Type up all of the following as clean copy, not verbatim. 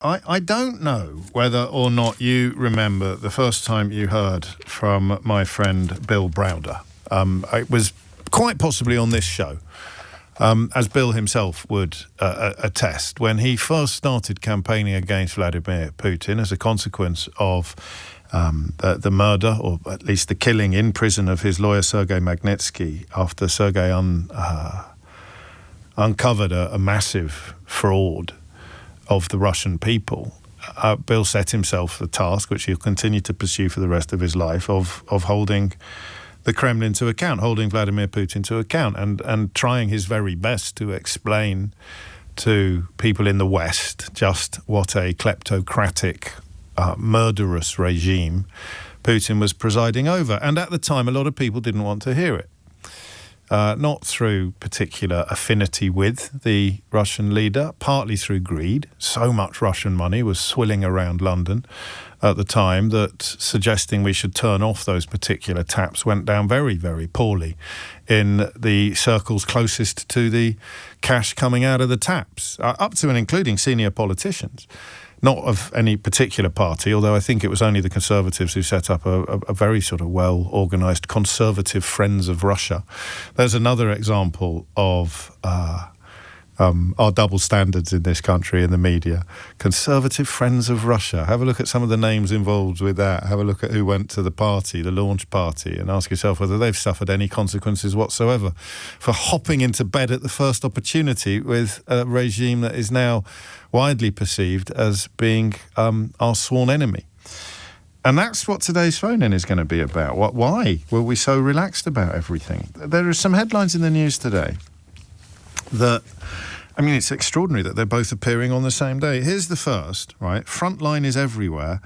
I don't know whether or not you remember the first time you heard from my friend Bill Browder. It was quite possibly on this show, as Bill himself would attest, when he first started campaigning against Vladimir Putin as a consequence of the murder, or at least the killing in prison, of his lawyer Sergei Magnitsky after Sergei uncovered a massive fraud of the Russian people. Bill set himself the task, which he'll continue to pursue for the rest of his life, of holding the Kremlin to account, holding Vladimir Putin to account, and trying his very best to explain to people in the West just what a kleptocratic, murderous regime Putin was presiding over. And at the time, a lot of people didn't want to hear it. Not through particular affinity with the Russian leader, partly through greed. So much Russian money was swilling around London at the time that suggesting we should turn off those particular taps went down very, very poorly in the circles closest to the cash coming out of the taps, up to and including senior politicians. Not of any particular party, although I think it was only the Conservatives who set up a very sort of well-organised conservative Friends of Russia. There's another example of our double standards in this country in the media. Conservative Friends of Russia. Have a look at some of the names involved with that. Have a look at who went to the party, the launch party, and ask yourself whether they've suffered any consequences whatsoever for hopping into bed at the first opportunity with a regime that is now widely perceived as being our sworn enemy. And that's what today's phone-in is going to be about. Why were we so relaxed about everything? There are some headlines in the news today that, I mean, it's extraordinary that they're both appearing on the same day. Here's the first, right? Frontline is everywhere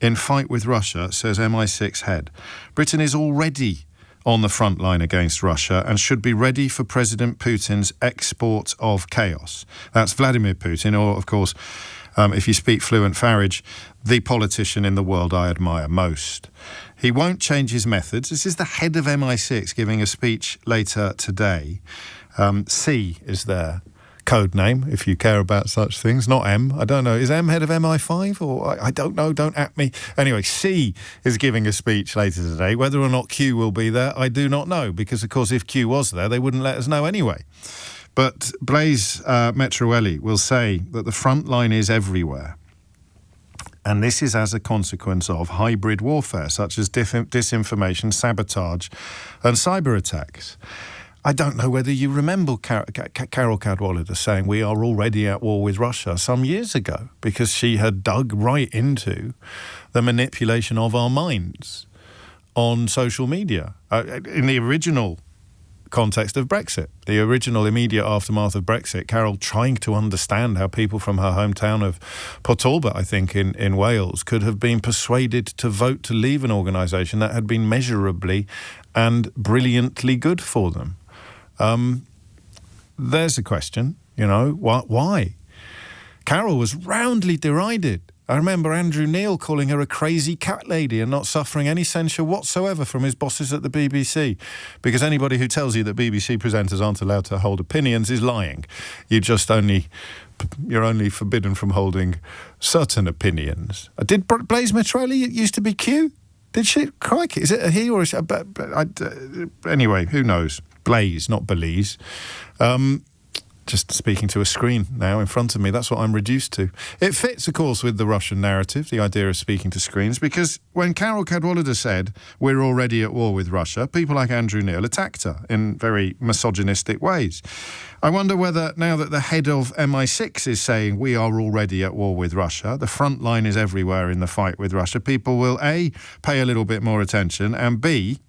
in fight with Russia, says MI6 head. Britain is already on the front line against Russia and should be ready for President Putin's export of chaos. That's Vladimir Putin, or, of course, if you speak fluent Farage, the politician in the world I admire most. He won't change his methods. This is the head of MI6 giving a speech later today. C is their code name, if you care about such things, not M. I don't know. Is M head of MI5? Or I don't know. Don't at me. Anyway, C is giving a speech later today. Whether or not Q will be there, I do not know, because, of course, if Q was there, they wouldn't let us know anyway. But Blaise Metreweli will say that the front line is everywhere. And this is as a consequence of hybrid warfare, such as disinformation, sabotage, and cyber attacks. I don't know whether you remember Carol Cadwallader saying we are already at war with Russia some years ago, because she had dug right into the manipulation of our minds on social media. In the original context of Brexit, the original immediate aftermath of Brexit, Carol trying to understand how people from her hometown of Port Talbot, I think, in Wales, could have been persuaded to vote to leave an organisation that had been measurably and brilliantly good for them. There's a question, why? Carol was roundly derided. I remember Andrew Neil calling her a crazy cat lady and not suffering any censure whatsoever from his bosses at the BBC, because anybody who tells you that BBC presenters aren't allowed to hold opinions is lying. You're only forbidden from holding certain opinions. Did Blaise Metreweli used to be Q? Did she? Crikey, is it a he or a she? Anyway, who knows? Blaise, not Belize. Just speaking to a screen now in front of me. That's what I'm reduced to. It fits, of course, with the Russian narrative, the idea of speaking to screens, because when Carol Cadwallader said we're already at war with Russia, people like Andrew Neil attacked her in very misogynistic ways. I wonder whether, now that the head of MI6 is saying we are already at war with Russia, the front line is everywhere in the fight with Russia, people will, A, pay a little bit more attention, and B,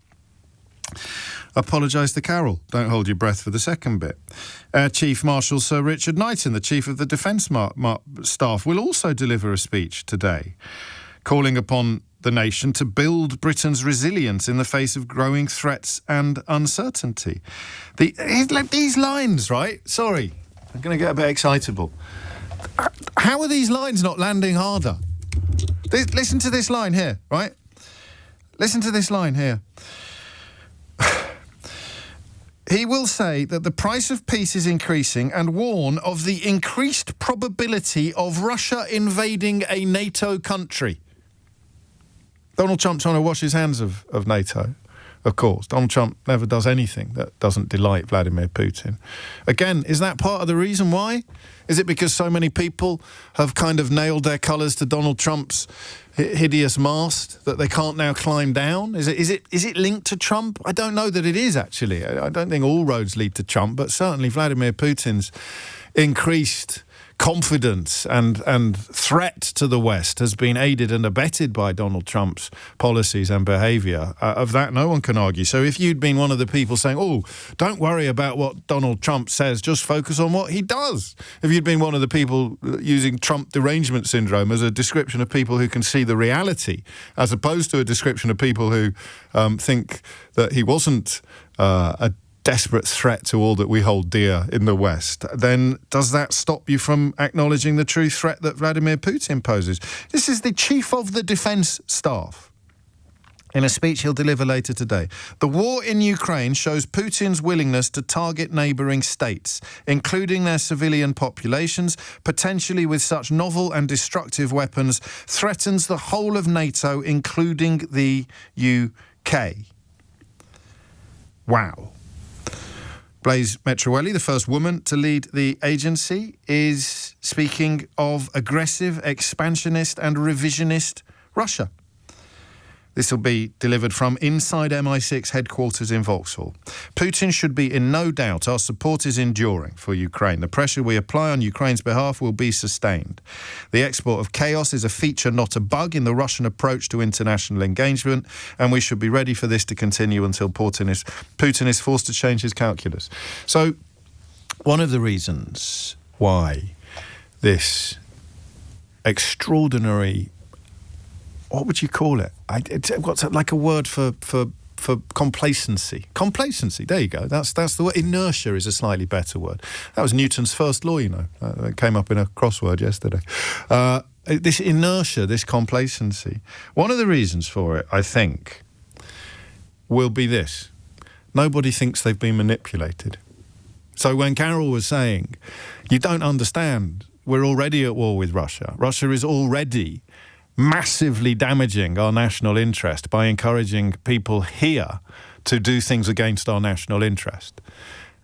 apologise to Carol. Don't hold your breath for the second bit. Air Chief Marshal Sir Richard Knighton, the Chief of the Defence Staff, will also deliver a speech today, calling upon the nation to build Britain's resilience in the face of growing threats and uncertainty. These lines, right? Sorry, I'm going to get a bit excitable. How are these lines not landing harder? Listen to this line here, right? Listen to this line here. he will say that the price of peace is increasing and warn of the increased probability of Russia invading a NATO country. Donald Trump trying to wash his hands of NATO, of course. Donald Trump never does anything that doesn't delight Vladimir Putin. Again, is that part of the reason why? Is it because so many people have kind of nailed their colours to Donald Trump's hideous mast that they can't now climb down? Is it linked to Trump? I don't know that it is, actually. I don't think all roads lead to Trump, but certainly Vladimir Putin's increased confidence and threat to the West has been aided and abetted by Donald Trump's policies and behaviour. Of that, no one can argue. So if you'd been one of the people saying, oh, don't worry about what Donald Trump says, just focus on what he does. If you'd been one of the people using Trump derangement syndrome as a description of people who can see the reality, as opposed to a description of people who think that he wasn't a desperate threat to all that we hold dear in the West, then does that stop you from acknowledging the true threat that Vladimir Putin poses? This is the Chief of the Defence Staff in a speech he'll deliver later today. The war in Ukraine shows Putin's willingness to target neighbouring states, including their civilian populations, potentially with such novel and destructive weapons, threatens the whole of NATO, including the UK. Wow. Blaise Metreweli, the first woman to lead the agency, is speaking of aggressive, expansionist and revisionist Russia. This will be delivered from inside MI6 headquarters in Vauxhall. Putin should be in no doubt. Our support is enduring for Ukraine. The pressure we apply on Ukraine's behalf will be sustained. The export of chaos is a feature, not a bug, in the Russian approach to international engagement, and we should be ready for this to continue until Putin is forced to change his calculus. So, one of the reasons why this extraordinary, what would you call it? What's like a word for complacency? Complacency. There you go. That's the word. Inertia is a slightly better word. That was Newton's first law. It came up in a crossword yesterday. This inertia, this complacency. One of the reasons for it, I think, will be this: nobody thinks they've been manipulated. So when Carol was saying, "You don't understand. We're already at war with Russia. Russia is already massively damaging our national interest by encouraging people here to do things against our national interest."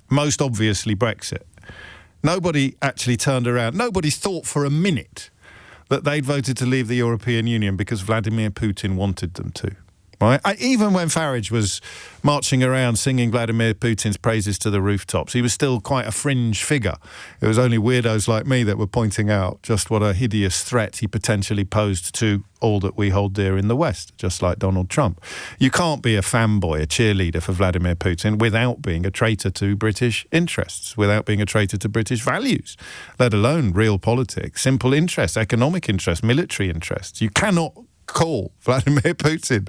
Most obviously Brexit. Nobody actually turned around. Nobody thought for a minute that they'd voted to leave the European Union because Vladimir Putin wanted them to. Right? Even when Farage was marching around singing Vladimir Putin's praises to the rooftops, he was still quite a fringe figure. It was only weirdos like me that were pointing out just what a hideous threat he potentially posed to all that we hold dear in the West, just like Donald Trump. You can't be a fanboy, a cheerleader for Vladimir Putin without being a traitor to British interests, without being a traitor to British values, let alone real politics, simple interests, economic interests, military interests. You cannot call Vladimir Putin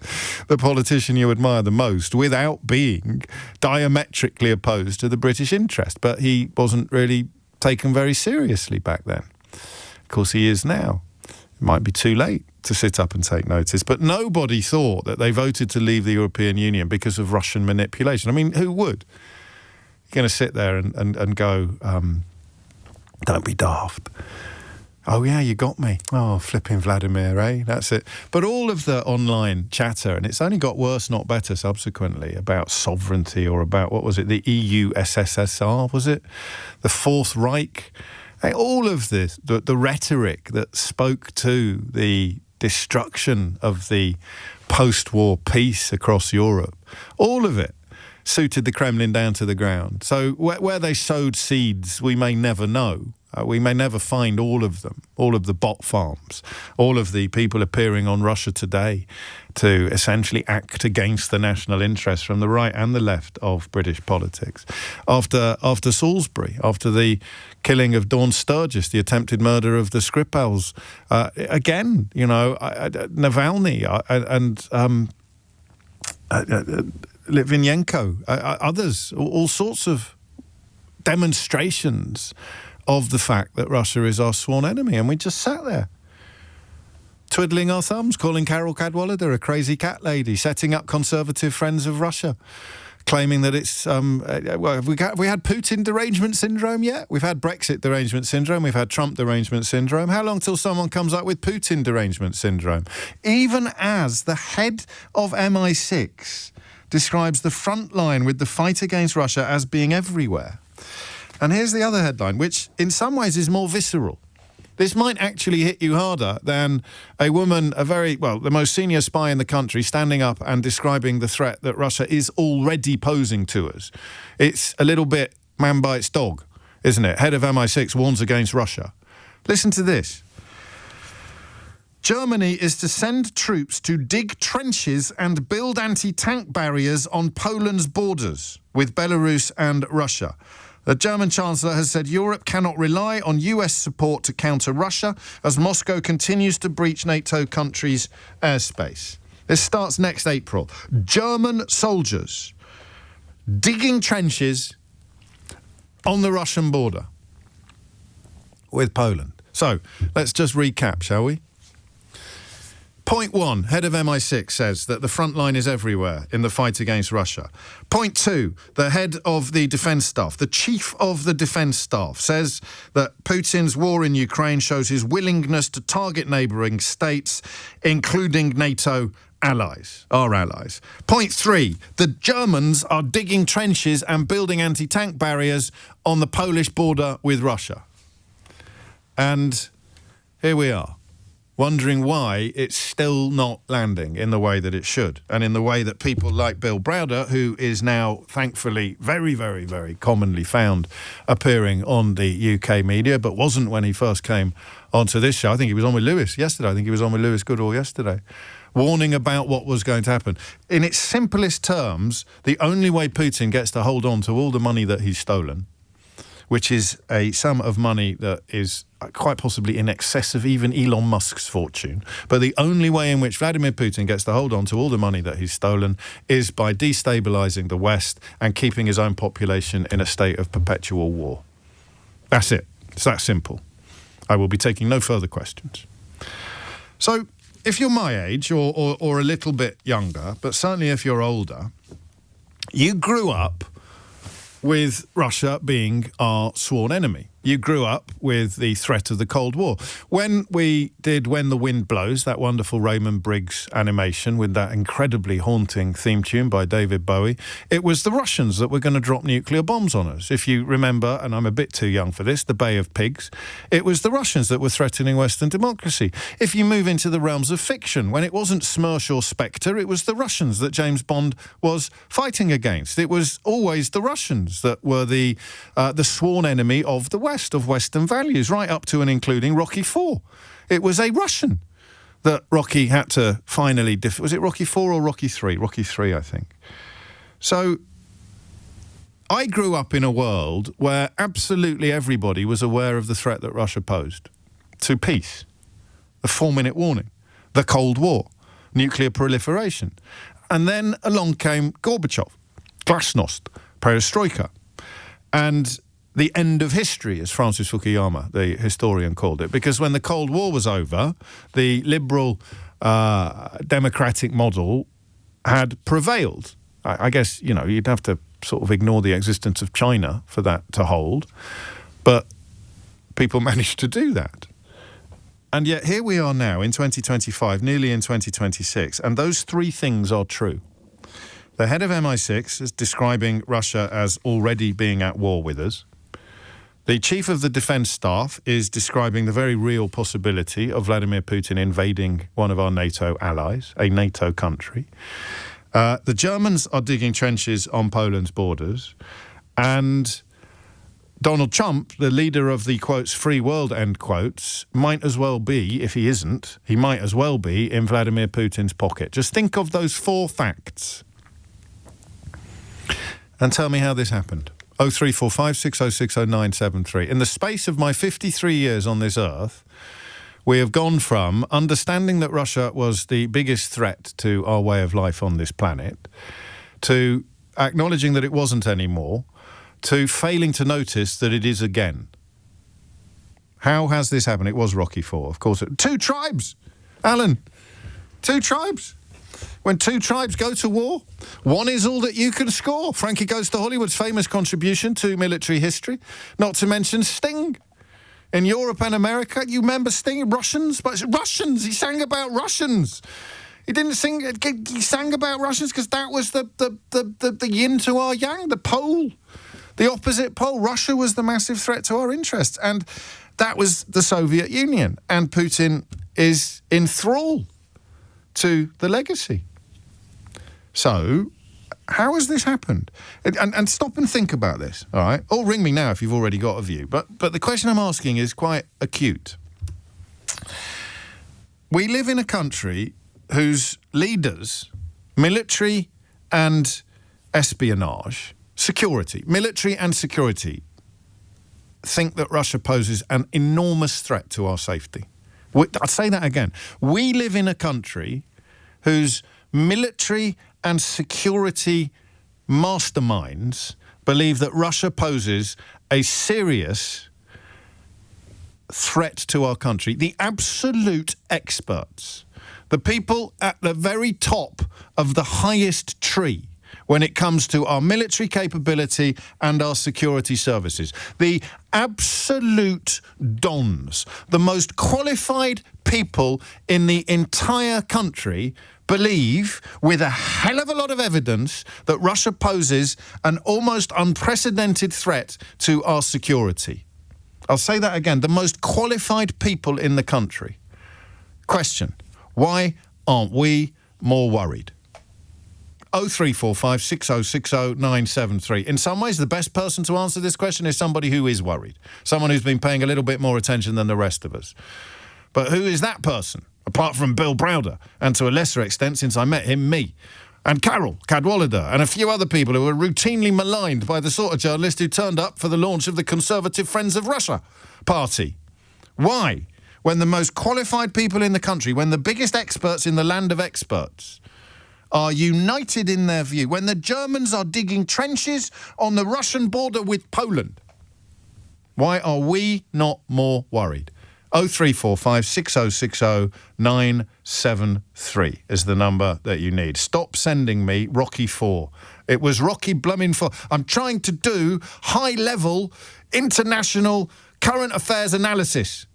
the politician you admire the most without being diametrically opposed to the British interest. But he wasn't really taken very seriously back then. Of course, he is now. It might be too late to sit up and take notice. But nobody thought that they voted to leave the European Union because of Russian manipulation. I mean, who would? You're going to sit there and go, don't be daft. Oh, yeah, you got me. Oh, flipping Vladimir, eh? That's it. But all of the online chatter, and it's only got worse, not better subsequently, about sovereignty or about, what was it, the EU SSSR, was it? The Fourth Reich. All of this, the rhetoric that spoke to the destruction of the post-war peace across Europe, all of it suited the Kremlin down to the ground. So where they sowed seeds, we may never know. We may never find all of them, all of the bot farms, all of the people appearing on Russia Today to essentially act against the national interest from the right and the left of British politics. After Salisbury, after the killing of Dawn Sturgis, the attempted murder of the Skripals, again, Navalny and Litvinenko, others, all sorts of demonstrations of the fact that Russia is our sworn enemy. And we just sat there, twiddling our thumbs, calling Carol Cadwallader a crazy cat lady, setting up conservative Friends of Russia, claiming that it's... well, have we had Putin derangement syndrome yet? We've had Brexit derangement syndrome. We've had Trump derangement syndrome. How long till someone comes up with Putin derangement syndrome? Even as the head of MI6 describes the front line with the fight against Russia as being everywhere. And here's the other headline, which in some ways is more visceral. This might actually hit you harder than a woman, the most senior spy in the country, standing up and describing the threat that Russia is already posing to us. It's a little bit man bites dog, isn't it? Head of MI6 warns against Russia. Listen to this. Germany is to send troops to dig trenches and build anti-tank barriers on Poland's borders with Belarus and Russia. The German Chancellor has said Europe cannot rely on US support to counter Russia as Moscow continues to breach NATO countries' airspace. This starts next April. German soldiers digging trenches on the Russian border with Poland. So, let's just recap, shall we? Point 1, head of MI6 says that the front line is everywhere in the fight against Russia. Point 2, the head of the defence staff, the chief of the defence staff, says that Putin's war in Ukraine shows his willingness to target neighbouring states, including NATO allies, our allies. Point 3, the Germans are digging trenches and building anti-tank barriers on the Polish border with Russia. And here we are, wondering why it's still not landing in the way that it should, and in the way that people like Bill Browder, who is now thankfully very, very, very commonly found appearing on the UK media, but wasn't when he first came onto this show. I think he was on with Lewis yesterday. I think he was on with Lewis Goodall yesterday, warning about what was going to happen. In its simplest terms, the only way Putin gets to hold on to all the money that he's stolen, which is a sum of money that is quite possibly in excess of even Elon Musk's fortune. But the only way in which Vladimir Putin gets to hold on to all the money that he's stolen is by destabilising the West and keeping his own population in a state of perpetual war. That's it. It's that simple. I will be taking no further questions. So, if you're my age or a little bit younger, but certainly if you're older, you grew up with Russia being our sworn enemy. You grew up with the threat of the Cold War. When we did When the Wind Blows, that wonderful Raymond Briggs animation with that incredibly haunting theme tune by David Bowie, it was the Russians that were going to drop nuclear bombs on us. If you remember, and I'm a bit too young for this, the Bay of Pigs, it was the Russians that were threatening Western democracy. If you move into the realms of fiction, when it wasn't Smersh or Spectre, it was the Russians that James Bond was fighting against. It was always the Russians that were the sworn enemy of the West, of Western values, right up to and including Rocky IV. It was a Russian that Rocky had to finally... was it Rocky IV or Rocky III? Rocky III, I think. So I grew up in a world where absolutely everybody was aware of the threat that Russia posed to peace, the 4-minute warning, the Cold War, nuclear proliferation. And then along came Gorbachev, Glasnost, Perestroika, and the end of history, as Francis Fukuyama, the historian, called it. Because when the Cold War was over, the liberal democratic model had prevailed. I guess, you know, you'd have to sort of ignore the existence of China for that to hold. But people managed to do that. And yet here we are now in 2025, nearly in 2026, and those three things are true. The head of MI6 is describing Russia as already being at war with us. The chief of the defence staff is describing the very real possibility of Vladimir Putin invading one of our NATO allies, a NATO country. The Germans are digging trenches on Poland's borders. And Donald Trump, the leader of the, quotes, free world, end quotes, might as well be, if he isn't, he might as well be in Vladimir Putin's pocket. Just think of those 4 facts and tell me how this happened. 0345 606 0973. In the space of my 53 years on this earth, we have gone from understanding that Russia was the biggest threat to our way of life on this planet, to acknowledging that it wasn't anymore, to failing to notice that it is again. How has this happened? It was Rocky IV, of course. 2 tribes, Alan. 2 tribes. When two tribes go to war, one is all that you can score. Frankie Goes to Hollywood's famous contribution to military history, not to mention Sting. In Europe and America, you remember Sting? Russians? But Russians! He sang about Russians. He didn't sing... He sang about Russians because that was the yin to our yang, the pole, the opposite pole. Russia was the massive threat to our interests. And that was the Soviet Union. And Putin is in thrall to the legacy. So, how has this happened? And stop and think about this, all right? Or ring me now if you've already got a view. But the question I'm asking is quite acute. We live in a country whose leaders, military and espionage, security, military and security, think that Russia poses an enormous threat to our safety. I'd say that again. We live in a country whose military and security masterminds believe that Russia poses a serious threat to our country. The absolute experts, the people at the very top of the highest tree when it comes to our military capability and our security services. The absolute dons, the most qualified people in the entire country, believe, with a hell of a lot of evidence, that Russia poses an almost unprecedented threat to our security. I'll say that again. The most qualified people in the country. Question: why aren't we more worried? 0345 6060 973. In some ways, the best person to answer this question is somebody who is worried. Someone who's been paying a little bit more attention than the rest of us. But who is that person? Apart from Bill Browder, and to a lesser extent, since I met him, me. And Carol Cadwallader, and a few other people who were routinely maligned by the sort of journalist who turned up for the launch of the Conservative Friends of Russia party. Why? When the most qualified people in the country, when the biggest experts in the land of experts are united in their view, when the Germans are digging trenches on the Russian border with Poland, why are we not more worried? 0345 6060 973 is the number that you need. Stop sending me Rocky 4. It was Rocky Blummin' 4. I'm trying to do high-level international current affairs analysis.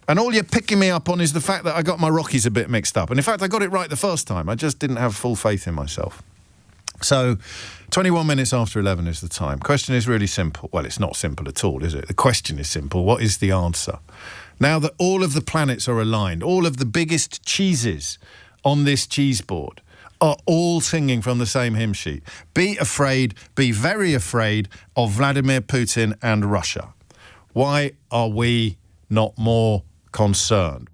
And all you're picking me up on is the fact that I got my Rockies a bit mixed up. And in fact, I got it right the first time. I just didn't have full faith in myself. So, 21 minutes after 11 is the time. Question is really simple. Well, it's not simple at all, is it? The question is simple. What is the answer? Now that all of the planets are aligned, all of the biggest cheeses on this cheese board are all singing from the same hymn sheet. Be afraid, be very afraid of Vladimir Putin and Russia. Why are we not more concerned?